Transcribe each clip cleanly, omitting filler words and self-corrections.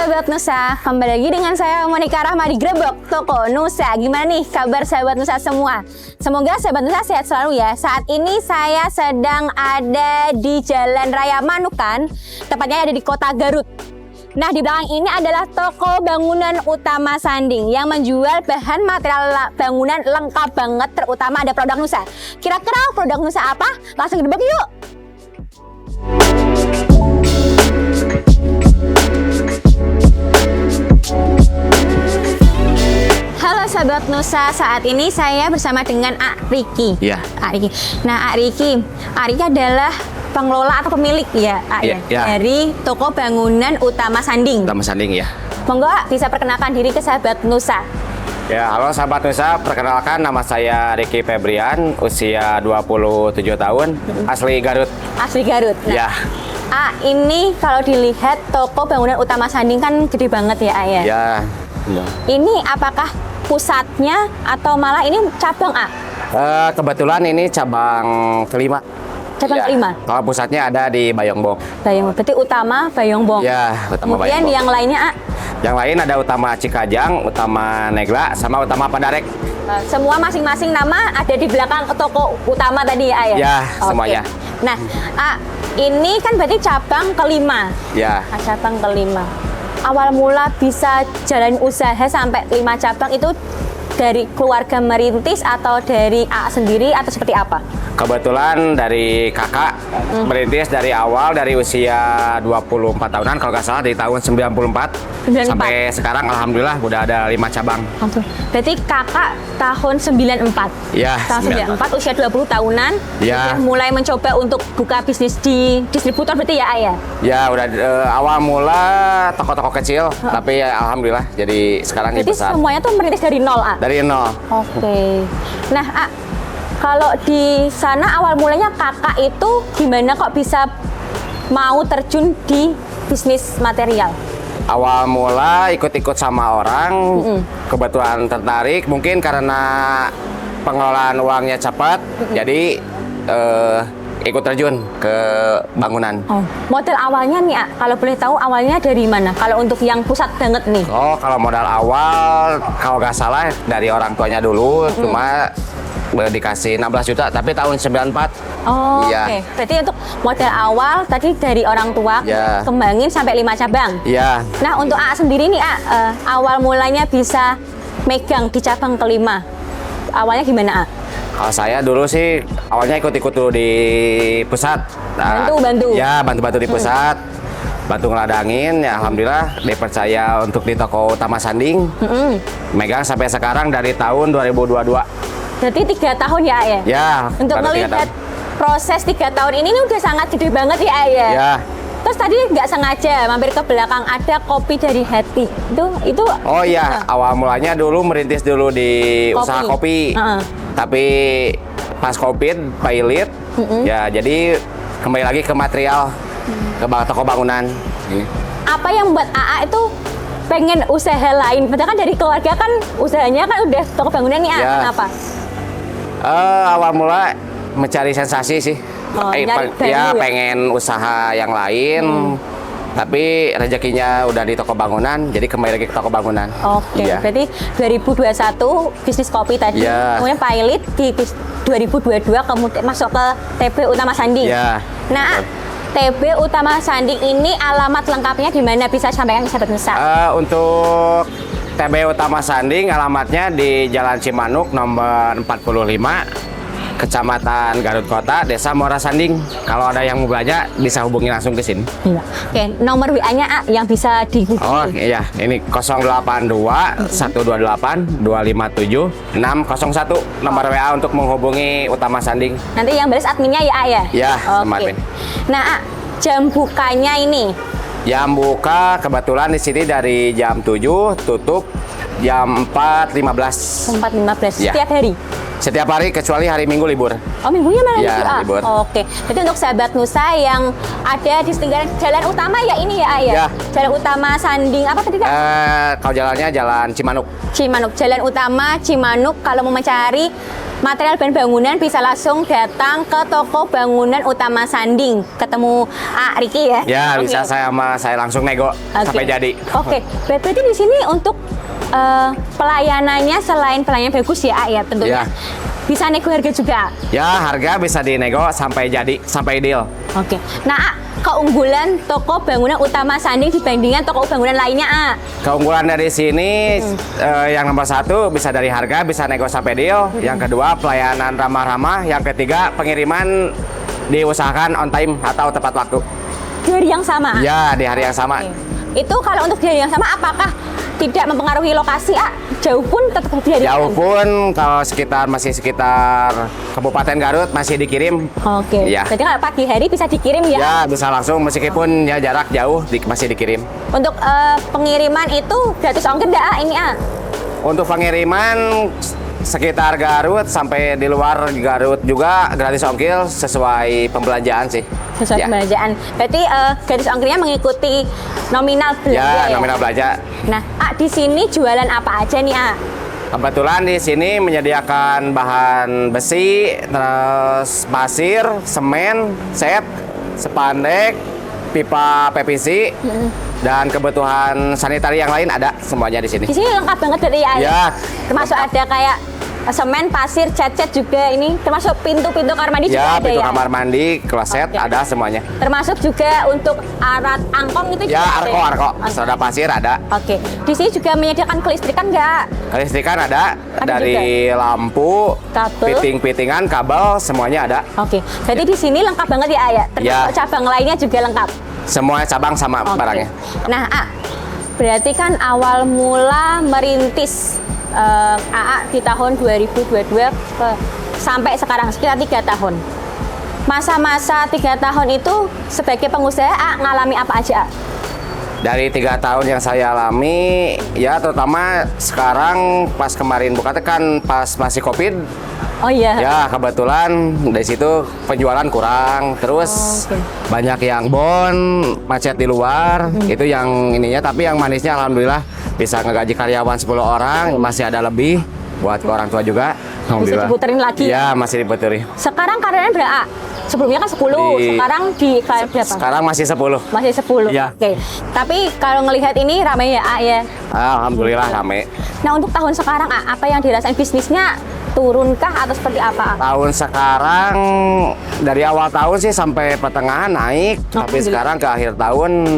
Sahabat Nusa, kembali lagi dengan saya Monica Rahma di Grebek Toko Nusa. Gimana nih kabar sahabat Nusa semua? Semoga sahabat Nusa sehat selalu ya. Saat ini saya sedang ada di Jalan Raya Manukan, tepatnya ada di Kota Garut. Nah, di belakang ini adalah toko bangunan utama Sanding yang menjual bahan material bangunan lengkap banget, terutama ada produk Nusa. Kira-kira produk Nusa apa? Langsung grebek yuk! Halo sahabat Nusa, saat ini saya bersama dengan Ak Riki. Iya. Ak Riki. Nah, Ak Riki adalah pengelola atau pemilik ya, Ak, ya. dari toko bangunan utama Sanding. Utama Sanding ya. Monggo Ak, bisa perkenalkan diri ke sahabat Nusa. Ya, halo sahabat Nusa, perkenalkan nama saya Ricky Febrian, usia 27 tahun, asli Garut. Asli Garut. Nah, Ya. Ini kalau dilihat toko bangunan utama Sanding kan gede banget ya, Ak ya. Ya. Ini apakah pusatnya atau malah ini cabang, A? Kebetulan ini cabang kelima. Cabang kelima? Kalau pusatnya ada di Bayongbong. Bayongbong, berarti utama Bayongbong. Ya, utama Kemudian Bayongbong. yang lainnya, A? Yang lain ada utama Cikajang, utama Negla, sama utama Padarek. Semua masing-masing nama ada di belakang toko utama tadi ya, A, ya? Ya, Oke. semuanya. Nah, A, ini kan berarti cabang kelima. Ya. Cabang kelima. Awal mula bisa jalan usaha sampai 5 cabang itu dari keluarga merintis atau dari A sendiri atau seperti apa? Kebetulan dari kakak merintis dari awal, dari usia 24 tahunan kalau nggak salah, dari tahun 94 sampai sekarang alhamdulillah udah ada 5 cabang. Berarti kakak tahun 94? Ya, tahun 94, usia 20 tahunan, ya. Udah mulai mencoba untuk buka bisnis di distributor berarti ya, Ayah? Ya, udah awal mula toko-toko kecil, tapi ya alhamdulillah jadi sekarang Jadi besar. semuanya tuh merintis dari nol, A? Dari nol. Oke. Nah, A, kalau di sana awal mulanya kakak itu gimana kok bisa mau terjun di bisnis material? Awal mula ikut-ikut sama orang, kebetulan tertarik, mungkin karena pengelolaan uangnya cepat, jadi ikut terjun ke bangunan. Oh, model awalnya nih, A, kalau boleh tahu awalnya dari mana? Kalau untuk yang pusat banget nih? Oh, kalau modal awal, kalau nggak salah dari orang tuanya dulu, cuma dikasih 16 juta, tapi tahun 94. Oh, Iya. oke. Berarti untuk modal awal tadi dari orang tua, Ya. kembangin sampai 5 cabang. Iya. Nah, untuk A sendiri nih, A, awal mulanya bisa megang di cabang kelima. Awalnya gimana, A? Kalau saya dulu sih awalnya ikut-ikut dulu di pusat. Bantu-bantu? Ya, bantu-bantu di pusat. Bantu ngeladangin, ya alhamdulillah dipercaya untuk di toko utama Sanding. Megang sampai sekarang dari tahun 2022. Berarti 3 tahun ya, A, ya? Ya, Untuk baru 3 melihat tahun. proses 3 tahun ini udah sangat gede banget ya, A, ya? Ya. Terus tadi nggak sengaja mampir ke belakang ada kopi dari Hati. Itu Oh iya, awal mulanya dulu merintis dulu di usaha kopi. Tapi pas Covid, pilot, ya jadi kembali lagi ke material, ke toko bangunan. Ini. Apa yang membuat AA itu pengen usaha lain? Padahal kan dari keluarga kan usahanya kan udah toko bangunan nih, A. Ya. Kenapa? Awal mula mencari sensasi sih. Oh, nyari baru ya? Pengen usaha yang lain. Tapi rezekinya udah di toko bangunan, jadi kembali lagi ke toko bangunan. Oke, Iya. berarti 2021 bisnis kopi tadi, Iya. kemudian pilot di 2022 kemudian masuk ke TB Utama Sanding. Iya. Nah, TB Utama Sanding ini alamat lengkapnya di mana bisa sampaikan ke sahabat Nusa? Untuk TB Utama Sanding alamatnya di Jalan Cimanuk nomor 45, Kecamatan Garut Kota, Desa Muara Sanding. Kalau ada yang mau belanja bisa hubungi langsung ke sini. Iya. Oke, nomor WA-nya, A, yang bisa dihubungi. Oh iya, ini 082 128 257 601 nomor WA untuk menghubungi Utama Sanding. Nanti yang balas adminnya ya, A, ya? Ya, sama Oke. admin. Nah, A, jam bukanya ini Yang buka kebetulan di sini dari jam 7, tutup jam 4.15. 4.15 Ya. setiap hari? Setiap hari kecuali hari Minggu libur. Oh, minggunya malah Ya, libur, A? libur. Oke. Jadi untuk sahabat Nusa yang ada di setinggalan jalan utama ya ini ya, A, ya? Ya. Jalan utama Sanding, apa tadi, Kak? Kalau jalannya Jalan Cimanuk. Cimanuk, jalan utama Cimanuk. Kalau mau mencari material dan bangunan bisa langsung datang ke toko bangunan utama Sanding, ketemu Riki ya. Ya, bisa saya langsung nego sampai jadi. Oke, berarti di sini untuk pelayanannya selain pelayanan bagus ya, ya tentunya. Ya. Bisa nego harga juga. Ya, harga bisa dinego sampai jadi, sampai deal. Oke. Nah, keunggulan toko bangunan utama Sanding dibandingkan toko bangunan lainnya, Keunggulan dari sini yang nomor 1 bisa dari harga, bisa nego sampai deal. Yang kedua, pelayanan ramah-ramah. Yang ketiga, pengiriman diusahakan on time atau tepat waktu. Di hari yang sama? Ya, di hari yang sama. Itu kalau untuk di hari yang sama, apakah tidak mempengaruhi lokasi, jauh pun tetap di hari yang Jauh sama? pun kalau masih sekitar Kabupaten Garut masih dikirim. Oke. Ya. Berarti kalau pagi hari bisa dikirim ya? Ya, bisa langsung meskipun ya jarak jauh masih dikirim. Untuk pengiriman itu gratis ongkir nggak ini Untuk pengiriman sekitar Garut sampai di luar Garut juga gratis ongkir sesuai pembelanjaan sih. Sesuai Ya. pembelanjaan. Berarti gratis ongkirnya mengikuti nominal belanja Ya, nominal belanja. Nah, di sini jualan apa aja nih, Kebetulan di sini menyediakan bahan besi, terus pasir, semen, set, spandek, pipa PVC, dan kebutuhan sanitari yang lain ada semuanya di sini. Di sini lengkap banget dari Ya, termasuk ada kayak semen, pasir, cat-cat juga ini, termasuk pintu-pintu kamar mandi juga ya, ada pintu ya. kamar mandi, kloset Oke. ada semuanya. Termasuk juga untuk alat angkong itu juga Ya, ada. arko, Oke. soda pasir ada. Oke. Di sini juga menyediakan kelistrikan nggak? Kelistrikan ada, Ada dari lampu, Kabel. fitting-fittingan, kabel, semuanya ada. Oke. Berarti di sini lengkap banget ya, termasuk Ya. cabang lainnya juga lengkap. Semua cabang sama Oke. barangnya. Nah, berarti kan awal mula merintis di tahun 2022 sampai sekarang sekitar 3 tahun. Masa-masa 3 tahun itu sebagai pengusaha ngalami apa aja? Dari 3 tahun yang saya alami, ya terutama sekarang pas kemarin buka tekan pas masih COVID, Oh iya. ya kebetulan dari situ penjualan kurang, terus Oke. banyak yang macet di luar, itu yang ininya, tapi yang manisnya alhamdulillah bisa ngegaji karyawan 10 orang, masih ada lebih buat ke orang tua juga. Alhamdulillah. diputerin lagi? Ya, masih diputerin. Sekarang karyanya berapa? Sebelumnya kan 10, sekarang di berapa? Sekarang masih 10. Masih 10. Iya. Oke. Tapi kalau ngelihat ini ramai ya, ya. Alhamdulillah rame. Nah, untuk tahun sekarang apa yang dirasain bisnisnya? Turunkah atau seperti apa? Tahun sekarang dari awal tahun sih sampai pertengahan naik, tapi sekarang ke akhir tahun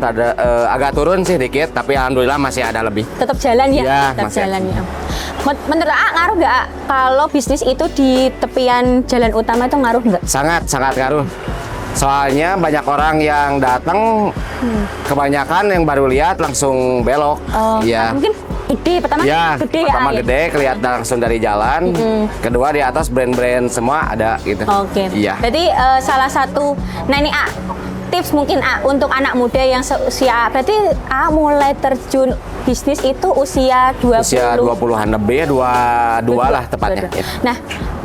agak turun sih dikit, tapi alhamdulillah masih ada lebih. Tetap jalan ya? Iya, Tetap masih. jalan ya. Menurut ngaruh nggak kalau bisnis itu di tepian jalan utama itu ngaruh nggak? Sangat ngaruh. Soalnya banyak orang yang datang, kebanyakan yang baru lihat langsung belok. Iya. Mungkin gede pertama Ya, gede pertama ya. gede kelihatan langsung dari jalan. Kedua di atas brand-brand semua ada gitu. Oke. Iya. Berarti salah satu, nah ini tips mungkin untuk anak muda yang seusia, berarti mulai terjun bisnis itu usia 20. Usia 20-an lebih, 22 lah tepatnya.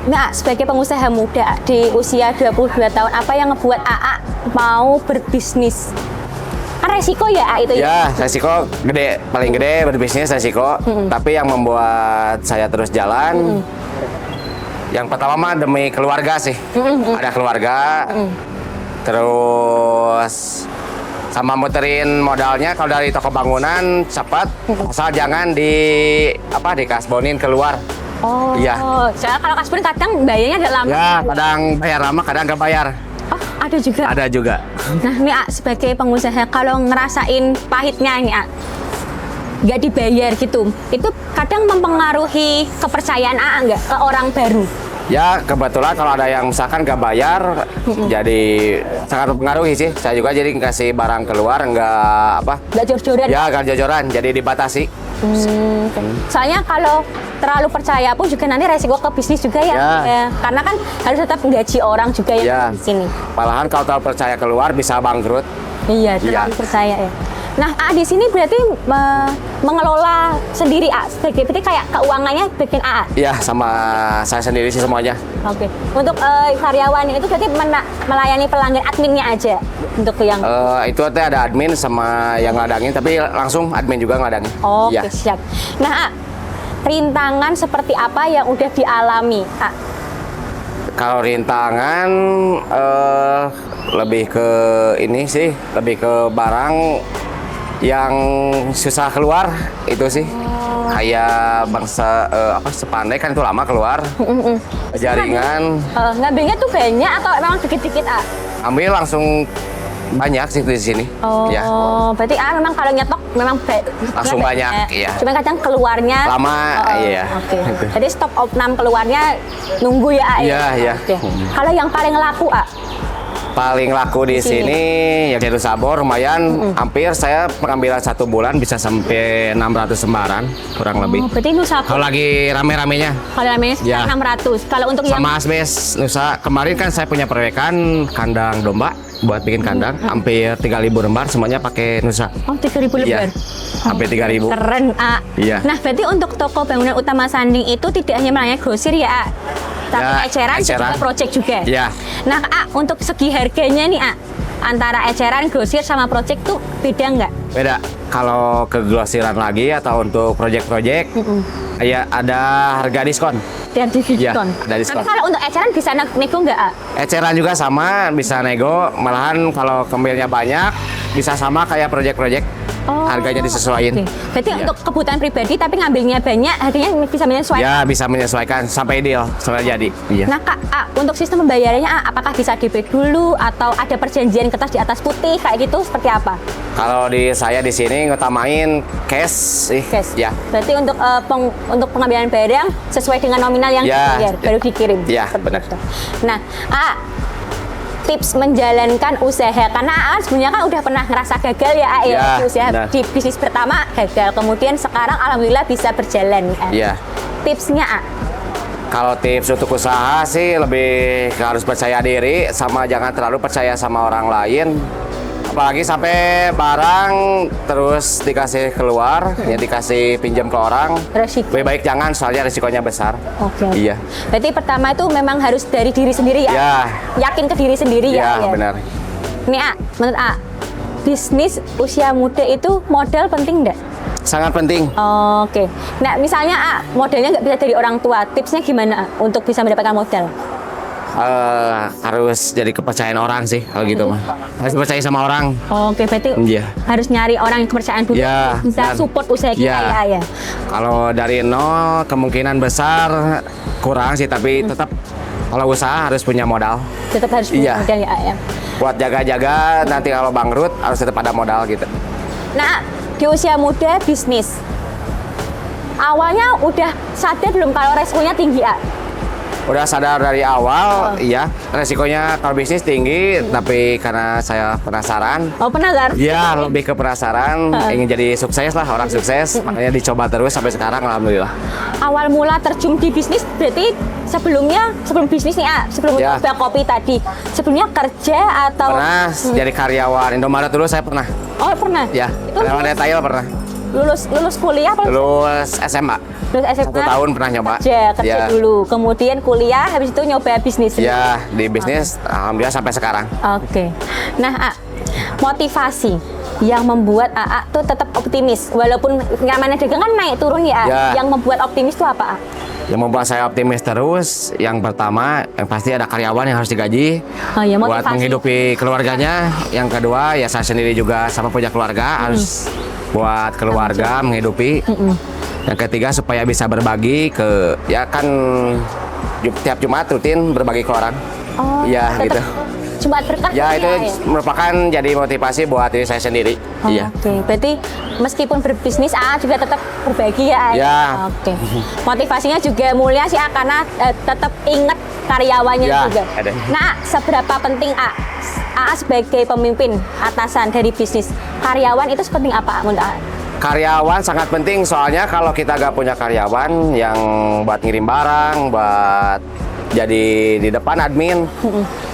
Nah, sebagai pengusaha muda di usia 22 tahun, apa yang ngebuat mau berbisnis? Kan resiko ya itu ya. Ya, resiko gede, paling gede berbisnis resiko. Tapi yang membuat saya terus jalan, yang pertama mah demi keluarga sih. Ada keluarga, terus sama muterin modalnya kalau dari toko bangunan cepat, asal jangan dikasbonin keluar. Oh, Iya. soalnya kalau kasbon kadang bayarnya agak lama. Ya, kadang bayar lama, kadang nggak bayar. Oh, ada juga. Ada juga. Nah, ini sebagai pengusaha kalau ngerasain pahitnya ini nggak dibayar gitu, itu kadang mempengaruhi kepercayaan nggak ke orang baru? Ya, kebetulan kalau ada yang misalkan nggak bayar, jadi sangat mempengaruhi sih. Saya juga jadi kasih barang keluar, Nggak jor-joran? ya nggak jojoran, jadi dibatasi. Soalnya kalau terlalu percaya pun juga nanti resiko ke bisnis juga ya. Ya. Karena kan harus tetap menggaji orang juga yang Ya. di sini. Malahan kalau terlalu percaya keluar bisa bangkrut. Iya, terlalu Iya. percaya ya. Nah, di sini berarti mengelola sendiri berarti kayak keuangannya bikin Ya, sama saya sendiri sih semuanya. Oke. Untuk karyawan itu berarti melayani pelanggan adminnya aja untuk yang. Itu teh ada admin sama yang ngadangin, tapi langsung admin juga ngadangin. Oke, Ya. siap. Nah, rintangan seperti apa yang udah dialami Kalau rintangan lebih ke ini sih, lebih ke barang yang susah keluar itu sih. Kayak bangsa sepandai kan itu lama keluar. Jaringan. Ngambilnya tuh banyak atau memang dikit-dikit Ambil langsung banyak sih di sini. Ya. Berarti memang kalau nyetok memang langsung banyak, iya. Cuma kadang keluarnya lama, iya. Oke. Jadi stop opnam keluarnya nunggu ya, Iya. Oke. Kalau yang paling laku, Paling laku di sini ya Deru Sabor lumayan. Hampir saya pengambilan 1 bulan bisa sampai 600 lembaran kurang lebih. Berarti Nusa. Kalau lagi rame-ramenya. Kalau ramenya sekitar 600. Kalau untuk sama Asbes Nusa kemarin kan saya punya proyekan kandang domba buat bikin kandang hampir 3.000 lembar semuanya pakai Nusa. 3.000 lembar. Sampai 3.000. Keren, Iya. Nah, berarti untuk toko bangunan utama Sanding itu tidak hanya melayani grosir ya, tapi eceran juga project juga. Iya. Nah, untuk segi harganya nih, antara eceran, grosir sama project tuh beda nggak? Beda. Kalau ke grosiran lagi atau untuk project-project, ya ada harga diskon. Dan diskon. Ya, ada diskon. Tapi kalau untuk eceran bisa nego nggak? Eceran juga sama, bisa nego. Malahan kalau kembalinya banyak, bisa sama kayak project-project. Harganya disesuaikan. Berarti untuk kebutuhan pribadi tapi ngambilnya banyak, harganya bisa menyesuaikan. Ya, bisa menyesuaikan sampai deal, sampai jadi. Iya. Nah, Kak, untuk sistem pembayarannya apakah bisa DP dulu atau ada perjanjian kertas di atas putih kayak gitu seperti apa? Kalau di saya di sini ngutamain cash sih. Cash. Ya. Berarti untuk pengambilan barang sesuai dengan nominal yang dibayar baru dikirim. Ya, benar. Nah, tips menjalankan usaha karena sebenarnya kan udah pernah ngerasa gagal ya, usaha di bisnis pertama gagal, kemudian sekarang alhamdulillah bisa berjalan. Iya. Tipsnya Kalau tips untuk usaha sih lebih harus percaya diri sama jangan terlalu percaya sama orang lain. Apalagi sampai barang terus dikasih keluar, ya dikasih pinjam ke orang. Resiko. Lebih baik jangan, soalnya risikonya besar. Oke. Iya. Berarti pertama itu memang harus dari diri sendiri ya? Ya. Yakin ke diri sendiri ya? Iya, benar. Ini menurut bisnis usia muda itu modal penting nggak? Sangat penting. Oke. Nah, misalnya modalnya nggak bisa dari orang tua, tipsnya gimana untuk bisa mendapatkan modal? Harus jadi kepercayaan orang sih kalau gitu mah. Harus percaya sama orang. Oke, berarti harus nyari orang yang kepercayaan dulu bisa support usaha kita ya. Kalau dari nol kemungkinan besar kurang sih, tapi tetap kalau usaha harus punya modal. Tetap harus punya modal ya. Buat jaga-jaga nanti kalau bangkrut harus tetap ada modal gitu. Nah, di usia muda bisnis awalnya udah sadar belum kalau resikonya tinggi Udah sadar dari awal, iya. Resikonya kalau bisnis tinggi, tapi karena saya penasaran. Penasaran? Iya, lebih ke penasaran. Ingin jadi sukses lah, orang sukses. Makanya dicoba terus sampai sekarang, alhamdulillah. Awal mula terjun di bisnis, berarti sebelum bisnis nih, sebelum coba kopi tadi, sebelumnya kerja atau? Pernah jadi karyawan Indomaret dulu saya pernah. Oh, pernah? Ya, karyawan retail pernah. Lulus kuliah apa? Lulus SMA. Lulus SMA. 1 tahun pernah nyoba. Kerja dulu, kemudian kuliah, habis itu nyoba bisnis. Iya, di bisnis alhamdulillah sampai sekarang. Oke. Nah, motivasi yang membuat tuh tetap optimis walaupun namanya dagang kan naik turun ya. Yang membuat optimis tuh apa? Yang membuat saya optimis terus, yang pertama, yang pasti ada karyawan yang harus digaji buat menghidupi keluarganya. Yang kedua, ya saya sendiri juga sama punya keluarga, harus buat keluarga menghidupi. Yang ketiga, supaya bisa berbagi ke, ya kan tiap Jumat rutin berbagi ke orang. Ya gitu. Jumat berkah. Ya itu merupakan jadi motivasi buat diri saya sendiri. Oke, berarti meskipun berbisnis juga tetap berbagi ya. Oke. Motivasinya juga mulia sih karena tetap ingat karyawannya juga. Ada. Nah, seberapa penting sebagai pemimpin atasan dari bisnis, karyawan itu sepenting apa menurut Karyawan sangat penting, soalnya kalau kita gak punya karyawan yang buat ngirim barang, buat jadi di depan admin,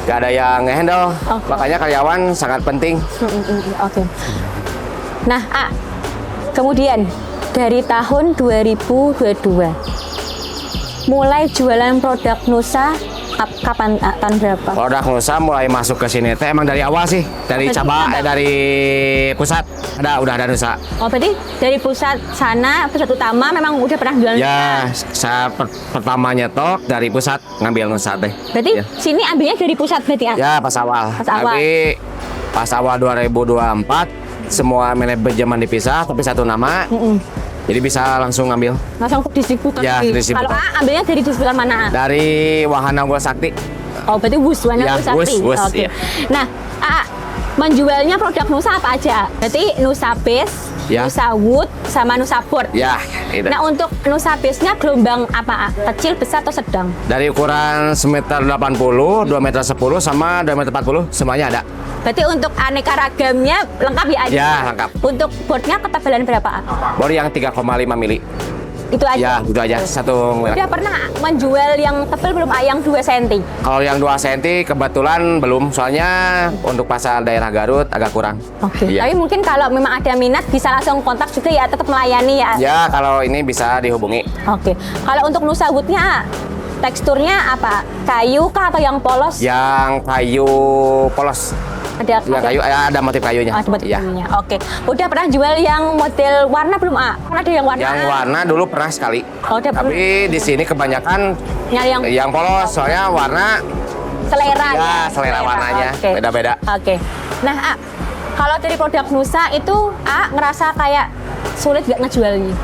gak ada yang nge-handle. Makanya karyawan sangat penting. Oke. Nah, kemudian dari tahun 2022 mulai jualan produk Nusa kapan, tahun berapa? Produk Nusa mulai masuk ke sini teh emang dari awal sih, dari dari pusat udah ada Nusa. Oh, berarti dari pusat sana, pusat utama memang udah pernah jualan ya, Nusa? saya pertama nyetok dari pusat ngambil Nusa teh. Berarti ya. Sini ambilnya dari pusat berarti? Ya, pas awal. Tapi pas awal 2024 semua manajemen dipisah tapi satu nama. Jadi bisa langsung ngambil. Langsung ke distributor. Ya, distributor. Kalau ambilnya dari distributor mana? Dari Wahana Unggul Sakti. Oh, berarti Wahana ya, Unggul Sakti. Oke. Ya. Nah, menjualnya produk Nusa apa aja? Berarti Nusa Base, ya. Nusa Wood, sama Nusa Board. Ya, itu. Nah, untuk Nusa Base-nya gelombang apa? Kecil, besar, atau sedang? Dari ukuran 1,80 m, 2,10 m, sama 2,40 m, semuanya ada. Berarti untuk aneka ragamnya lengkap ya? Ya, lengkap. Untuk boardnya ketebalan berapa? Board yang 3,5 mili. Itu aja? Ya, itu aja. Satu merek. Udah pernah menjual yang tebal belum? Yang 2 cm? Kalau yang 2 cm kebetulan belum. Soalnya untuk pasar daerah Garut agak kurang. Oke. Ya. Tapi mungkin kalau memang ada minat bisa langsung kontak juga ya, tetap melayani ya? Ya, kalau ini bisa dihubungi. Oke. Kalau untuk Nusa Wood-nya teksturnya apa? Kayu kah atau yang polos? Yang kayu polos. Ada kayu, ada motif kayunya. Ada motif ya. kayunya. Oke. Udah pernah jual yang model warna belum, A? Kan ada yang warna. Yang warna dulu pernah sekali. Oh, tapi di sini kebanyakan nyari yang polos, soalnya warna selera. Ya, selera warnanya beda-beda. Oke. Nah, A, kalau dari produk Nusa itu A ngerasa kayak sulit gak ngejualnya?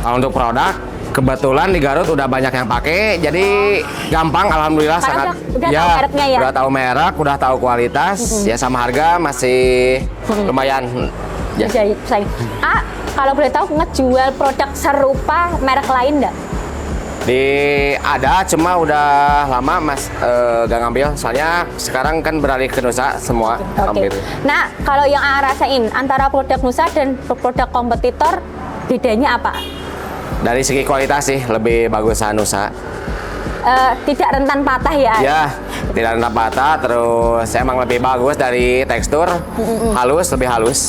Kalau untuk produk kebetulan di Garut udah banyak yang pakai, jadi gampang, alhamdulillah. Karena sangat. Udah tahu mereknya ya? Udah tahu merek, udah tahu kualitas, ya sama harga masih lumayan. Ya. Kalau boleh tahu ngejual produk serupa merek lain nggak? Ada, cuma udah lama gak ngambil, soalnya sekarang kan beralih ke Nusa semua. Oke. Nah, kalau yang rasain antara produk Nusa dan produk kompetitor, bedanya apa? Dari segi kualitas sih lebih bagus Nusa. Tidak rentan patah ya? Ya, tidak rentan patah, terus emang lebih bagus dari tekstur, halus, lebih halus.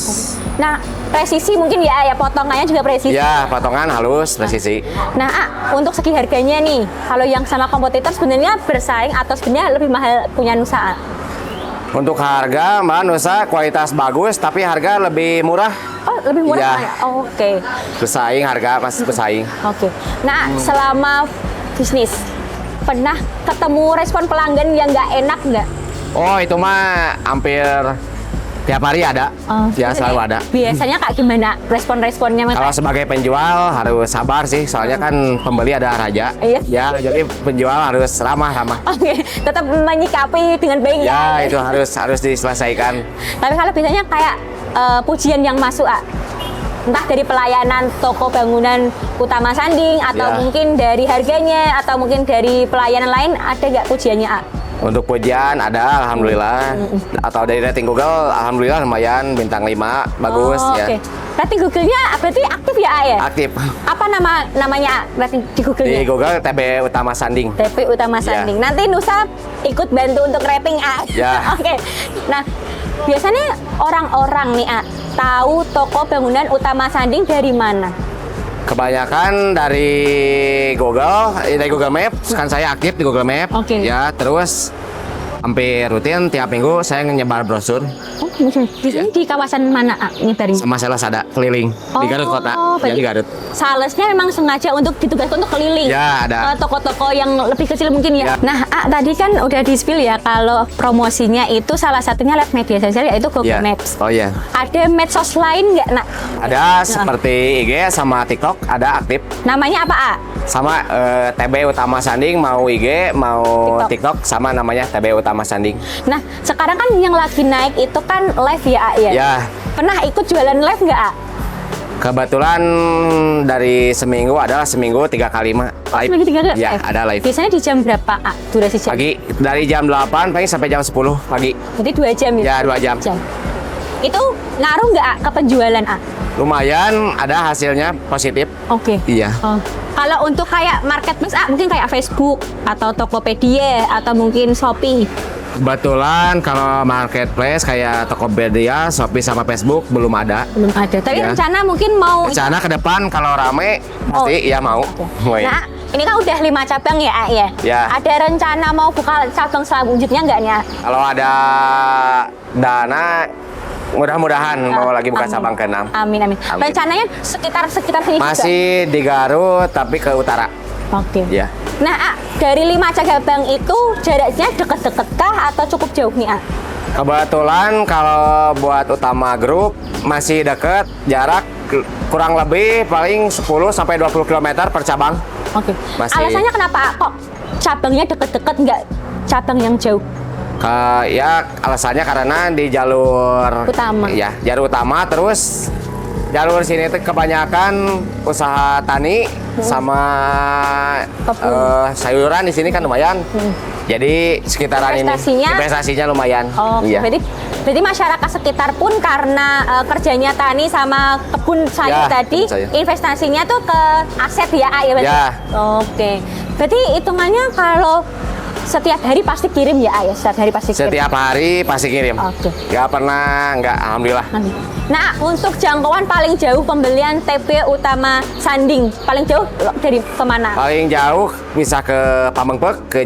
Nah, presisi mungkin ya, potongannya juga presisi. Ya, potongan halus, presisi. Nah, untuk segi harganya nih, kalau yang sama kompetitor sebenarnya bersaing atau sebenarnya lebih mahal punya Nusa? Untuk harga, Mbak, Nusa kualitas bagus, tapi harga lebih murah. Oh, lebih murah? Ya. Oke. Bersaing, harga masih bersaing. Oke. Nah, selama bisnis, pernah ketemu respon pelanggan yang nggak enak nggak? Oh, itu mah hampir tiap hari ada. Ya, selalu ada. Biasanya kayak gimana respon-responnya? Kalau sebagai penjual harus sabar sih, soalnya kan pembeli ada raja. Iya. Ya, jadi penjual harus ramah-ramah. Oke, tetap menyikapi dengan baik ya. Ya, itu harus diselesaikan. Tapi kalau biasanya kayak pujian yang masuk, entah dari pelayanan toko bangunan utama Sanding, atau mungkin dari harganya, atau mungkin dari pelayanan lain, ada nggak pujiannya, A? Untuk pujian ada, alhamdulillah. Atau dari rating Google, alhamdulillah lumayan, bintang 5, bagus. Ya. Oke. Rating Google-nya berarti aktif ya, A ya? Aktif. Apa namanya rating di Google-nya? Di Google TB Utama Sanding. TB Utama Sanding. Nanti Nusa ikut bantu untuk rating, A. Ya. Oke. Nah, biasanya orang-orang nih, A, tahu toko bangunan utama Sanding dari mana? Kebanyakan dari Google Maps, kan saya aktif di Google Maps. Oke. Ya, terus hampir rutin tiap minggu saya nyebar brosur. Oh, biasanya di kawasan mana, A, nyebarin? Sama sales ada keliling di Garut kota. Ya, di Garut. Salesnya memang sengaja untuk ditugaskan untuk keliling. Ya, ada. Toko-toko yang lebih kecil mungkin ya. Nah, A, tadi kan udah di-spill ya kalau promosinya itu salah satunya lewat media sosial, yaitu Google Maps. Oh iya. Ada medsos lain nggak, Nak? Ada seperti IG sama TikTok, ada aktif. Namanya apa, A? Sama TB Utama Sanding, mau IG, mau TikTok, sama namanya TB Utama Sanding. Nah, sekarang kan yang lagi naik itu kan live ya, A, ya? Ya. Pernah ikut jualan live nggak, A? Kebetulan dari seminggu adalah seminggu 3 kali live. Seminggu 3 kali? Ya, ada live. Biasanya di jam berapa, A? Durasi jam? Pagi, dari jam 8 pagi sampai jam 10 pagi. Jadi 2 jam ya? Ya, 2 jam. Itu ngaruh nggak, A, ke penjualan, A? Lumayan, ada hasilnya positif. Oke. Iya. Oh. Kalau untuk kayak marketplace, mungkin kayak Facebook atau Tokopedia atau mungkin Shopee. Kebetulan kalau marketplace kayak Tokopedia, Shopee sama Facebook belum ada. Belum ada. Tapi Ya. rencana mungkin mau. Rencana ke depan kalau rame pasti ya mau. Nah, ini kan udah 5 cabang ya, A, ya? Ya. Ada rencana mau buka cabang selanjutnya nggak nih, A? Kalau ada dana, mudah-mudahan mau lagi buka cabang ke-6. Amin, amin. Rencananya sekitar sini Masih di Garut, tapi ke utara. juga? Oke. Ya. Nah, A, dari 5 cabang itu jaraknya deket-deket kah atau cukup jauh nih, A? Kebetulan kalau buat utama grup masih deket, jarak kurang lebih paling 10 sampai 20 km per cabang. Oke. Masih. Alasannya kenapa, A, kok cabangnya deket-deket nggak cabang yang jauh? Ya alasannya karena di jalur Utama. Ya, jalur utama, terus jalur sini tuh kebanyakan usaha tani sama sayuran di sini kan lumayan. Jadi sekitaran investasinya lumayan. Oh, iya. berarti masyarakat sekitar pun karena kerjanya tani sama kebun sayur Ya, tadi, kebun sayur. investasinya tuh ke aset ya, A, ya berarti? Ya. Oke. Berarti hitungannya kalau setiap hari pasti kirim ya, A, ya? Setiap hari pasti kirim? Setiap hari pasti kirim. Oke. Nggak pernah, nggak, alhamdulillah. Nah, untuk jangkauan paling jauh pembelian TP Utama Sanding, paling jauh dari kemana? Paling jauh bisa ke Pamengpeuk, ke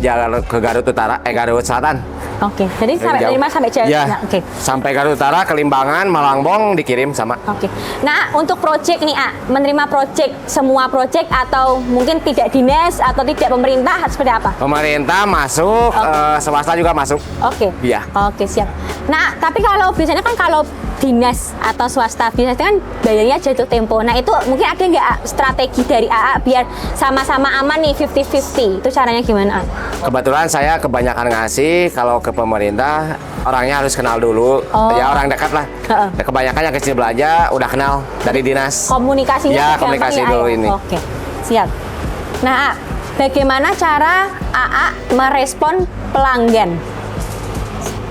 Garut Utara, Garut Selatan. Oke, jadi sampai dari mana sampai jauh? Ya, Nah, oke. sampai Garut Utara, ke Limbangan, Malangbong dikirim sama. Oke. Nah, untuk proyek nih, A, menerima proyek, semua proyek atau mungkin tidak dinas atau tidak pemerintah seperti apa? Pemerintah masuk, swasta juga masuk. Oke. Iya. Oke, siap. Nah, tapi kalau biasanya kan kalau dinas atau swasta biasanya kan bayarnya jatuh tempo. Nah, itu mungkin ada nggak, A, strategi dari AA biar sama-sama aman nih 50-50? Itu caranya gimana, A? Kebetulan saya kebanyakan ngasih, kalau ke pemerintah orangnya harus kenal dulu. Oh. Ya orang dekat lah. Kebanyakan yang kecil belanja udah kenal dari dinas. Komunikasinya Ya, gampang komunikasi ya, dulu A, ya? ini. Oke, siap. Nah, A, bagaimana cara AA merespon pelanggan?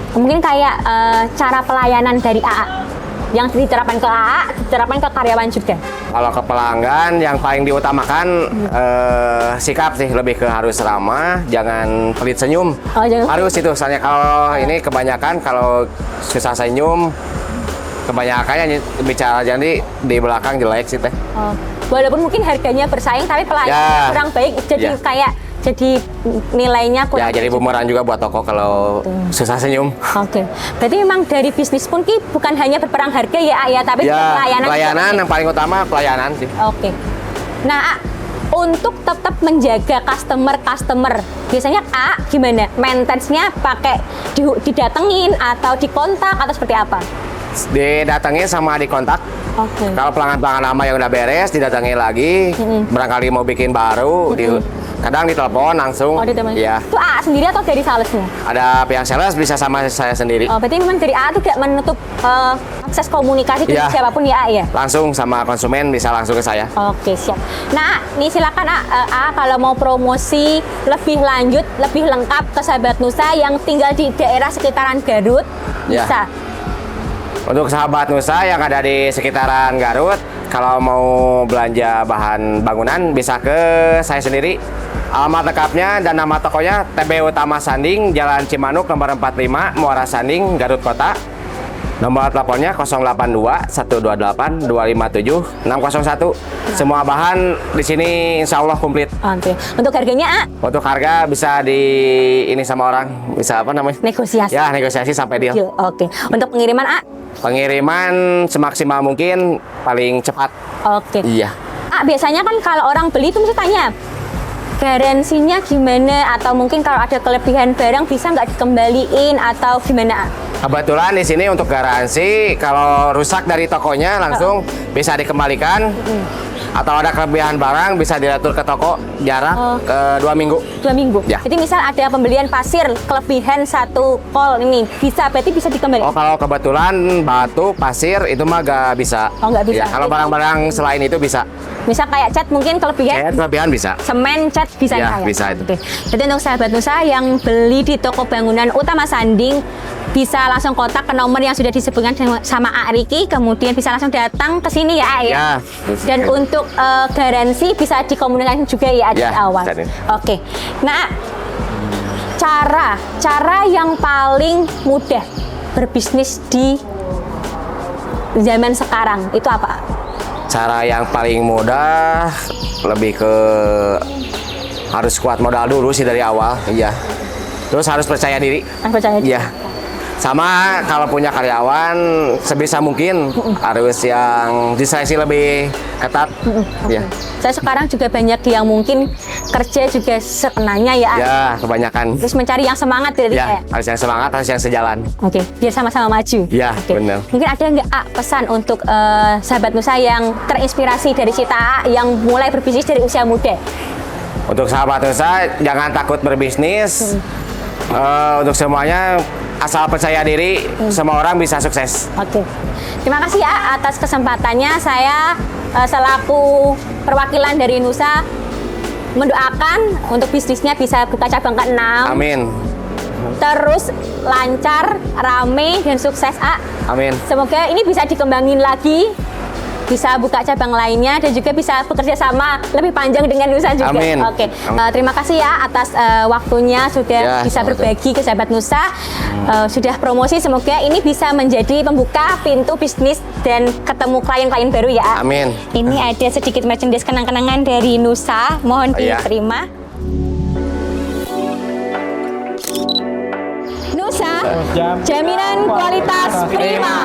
Mungkin kayak cara pelayanan dari AA yang diterapkan ke AA, diterapkan ke karyawan juga. Kalau ke pelanggan yang paling diutamakan sikap sih, lebih ke harus ramah, jangan pelit senyum. Oh, jangan. Harus itu, soalnya kalau ini kebanyakan kalau susah senyum, kebanyakannya bicara jadi di belakang jelek sih teh. Oh, walaupun mungkin harganya bersaing, tapi pelayanannya Ya. kurang baik, jadi Ya. kayak jadi nilainya kurang. Ya jadi bumerang juga buat toko kalau susah senyum. Oke, berarti memang dari bisnis pun Ki bukan hanya berperang harga ya, A, ya, tapi juga Ya, pelayanan juga. yang paling utama pelayanan sih. Oke. Nah, A, untuk tetap menjaga customer, biasanya A gimana? Maintenance-nya pakai didatengin atau dikontak atau seperti apa? Didatengin sama dikontak. Oke. Kalau pelanggan-pelanggan lama yang udah beres, didatengin lagi. Barangkali mau bikin baru, kadang ditelepon langsung. Oh, di teman. Iya. Itu A sendiri atau dari salesnya? Ada pihak sales, bisa sama saya sendiri. Oh, berarti memang dari A itu tidak menutup akses komunikasi dengan Iya. siapapun ya, A, ya? Langsung sama konsumen, bisa langsung ke saya. Oke, siap. Nah, nih silakan A, kalau mau promosi lebih lanjut, lebih lengkap ke Sahabat Nusa yang tinggal di daerah sekitaran Garut, Ya. bisa. Untuk sahabat Nusa yang ada di sekitaran Garut, kalau mau belanja bahan bangunan bisa ke saya sendiri. Alamat lengkapnya dan nama tokonya TB Utama Sanding, Jalan Cimanuk nomor 45, Muara Sanding, Garut Kota. Nomor teleponnya 082 128 257 601. Semua bahan di sini insya Allah komplit. Oke. Untuk harganya, A, Untuk harga bisa di ini sama orang, bisa apa namanya? negosiasi. Ya, negosiasi sampai deal. Deal. Oke. Untuk pengiriman, A? Pengiriman semaksimal mungkin, paling cepat. Oke. Iya. A, biasanya kan kalau orang beli itu mesti tanya, garansinya gimana? Atau mungkin kalau ada kelebihan barang bisa nggak dikembaliin atau gimana, A? Kebetulan di sini untuk garansi, kalau rusak dari tokonya langsung bisa dikembalikan. Atau ada kelebihan barang bisa diatur ke toko jarak ke 2 minggu. 2 minggu? Ya. Jadi misal ada pembelian pasir, kelebihan 1 kol ini, berarti bisa dikembalikan? Oh, kalau kebetulan batu, pasir itu mah gak bisa. Oh, nggak bisa. Ya, kalau barang-barang selain itu bisa. Misal kayak cat mungkin kelebihan, Kelebihan bisa. semen, cat bisa Ya, nggak, bisa itu. Oke. Jadi untuk Sahabat Nusa yang beli di toko bangunan Utama Sanding bisa langsung kontak ke nomor yang sudah disebutkan sama A Riki, kemudian bisa langsung datang ke sini ya, A, ya. Ya. Dan untuk garansi bisa dikomunikasikan juga ya di Ya, awal. bisa nih. Oke. Nah, cara yang paling mudah berbisnis di zaman sekarang itu apa? Cara yang paling mudah lebih ke harus kuat modal dulu sih dari awal. Iya. Terus harus percaya diri. Percaya diri. Iya. Sama kalau punya karyawan sebisa mungkin harus yang diseleksi lebih ketat. Ya. Saya sekarang juga banyak yang mungkin kerja juga sekenanya ya. Ya, kebanyakan. Terus mencari yang semangat dari Ya, harus yang semangat, harus yang sejalan. Oke, biar sama-sama maju. Ya, Oke. benar. Mungkin ada nggak pesan untuk sahabat Nusa yang terinspirasi dari Cita yang mulai berbisnis dari usia muda? Untuk sahabat Nusa, jangan takut berbisnis. Untuk semuanya, asal percaya diri, semua orang bisa sukses. Oke. Terima kasih ya atas kesempatannya. Saya selaku perwakilan dari Nusa mendoakan untuk bisnisnya bisa buka cabang ke-6. Amin. Terus lancar, rame, dan sukses, A. Amin. Semoga ini bisa dikembangin lagi, bisa buka cabang lainnya, dan juga bisa bekerja sama lebih panjang dengan Nusa juga. Amin. Oke. Terima kasih ya atas waktunya sudah Ya, bisa sama-sama. berbagi ke sahabat Nusa. Sudah promosi, semoga ini bisa menjadi pembuka pintu bisnis dan ketemu klien-klien baru ya. A. Amin. Ini ada sedikit merchandise kenang-kenangan dari Nusa, mohon Iya. diterima. Nusa, jaminan kualitas prima.